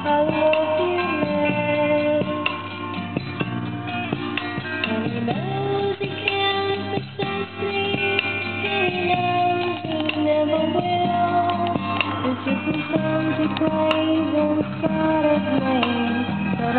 I love you less. And he knows he can't possess me. He knows he never will. There's just some empty place inside of me that